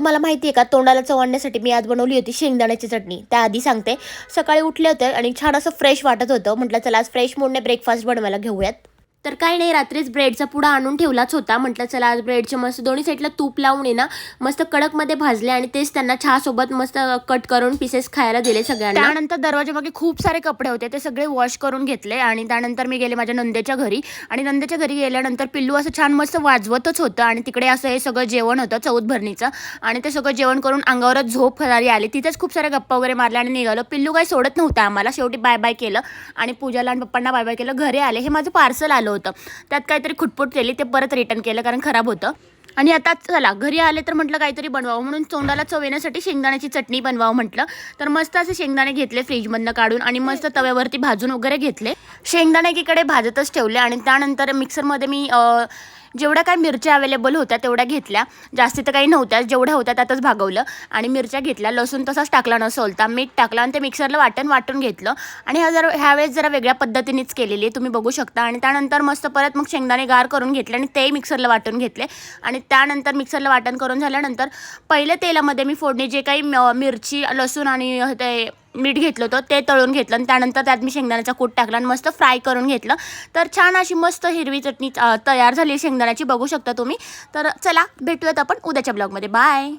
तुम्हाला माहिती आहे का, तोंडाला चव आणण्यासाठी मी आज बनवली होती शेंगदाण्याची चटणी. त्याआधी सांगते, सकाळी उठले होते आणि छान असं फ्रेश वाटत होतं. म्हटलं चला आज फ्रेश मूडने ब्रेकफास्ट बनवायला घेऊयात. तर काही नाही, रात्रीच ब्रेडचा पुडा आणून ठेवलाच होता. म्हटलं चला आज ब्रेडचे मस्त दोन्ही साईडला तूप लावून आहे ना, मस्त कडकमध्ये भाजले आणि तेच त्यांना चहासोबत मस्त कट करून पीसेस खायला दिले सगळ्यांना. त्यानंतर दरवाजामागे खूप सारे कपडे होते, ते सगळे वॉश करून घेतले आणि त्यानंतर मी गेले माझ्या नंदेच्या घरी. आणि नंदेच्या घरी गेल्यानंतर पिल्लू असं छान मस्त वाजवतच होतं आणि तिकडे असं हे सगळं जेवण होतं चौथभरणीचं. आणि ते सगळं जेवण करून अंगावरच झोप खाली आली. तिथेच खूप साऱ्या गप्पा वगैरे मारल्या आणि निघालो. पिल्लू काही सोडत नव्हतं आम्हाला. शेवटी बाय बाय केलं आणि पूजाला आणि पप्पांना बाय बाय केलं. घरी आले. हे माझं पार्सल आलं होतं, त्यात काहीतरी खुटपुट केली, ते परत रिटर्न केलं कारण खराब होतं. आणि आता चला घरी आले तर म्हटलं काहीतरी बनवावं, म्हणून तोंडाला चव येण्यासाठी शेंगदाण्याची चटणी बनवावं म्हटलं. तर मस्त असे शेंगदाणे घेतले फ्रीजमधनं काढून आणि मस्त तव्यावरती भाजून वगैरे घेतले. शेंगदाणे एकीकडे भाजतच ठेवले आणि त्यानंतर मिक्सरमध्ये मी जेवढ्या काय मिरच्या अवेलेबल होत्या तेवढ्या घेतल्या. जास्ती तर काही नव्हत्या, जेवढ्या होत्या त्यातच भागवलं आणि मिरच्या घेतल्या. लसूण तसाच टाकला न सोलता, मीठ टाकलं आणि ते मिक्सरला वाटून घेतलं. आणि ह्यावेळेस जरा वेगळ्या पद्धतीनेच केलेली तुम्ही बघू शकता. आणि त्यानंतर मस्त परत मग शेंगदाणे गार करून घेतले आणि ते मिक्सरला वाटून घेतले. आणि त्यानंतर मिक्सरला वाटण करून झाल्यानंतर पहिले तेलामध्ये मी फोडणी जे काही मिरची, लसूण आणि ते मीठ घेतलं होतं ते तळून घेतलं आणि त्यानंतर त्यात मी शेंगदाण्याचा कूट टाकला आणि मस्त फ्राय करून घेतलं. तर छान अशी मस्त हिरवी चटणी तयार झाली शेंगदाण्याची, बघू शकता तुम्ही. तर चला भेटूयात आपण उद्याच्या ब्लॉगमध्ये. बाय.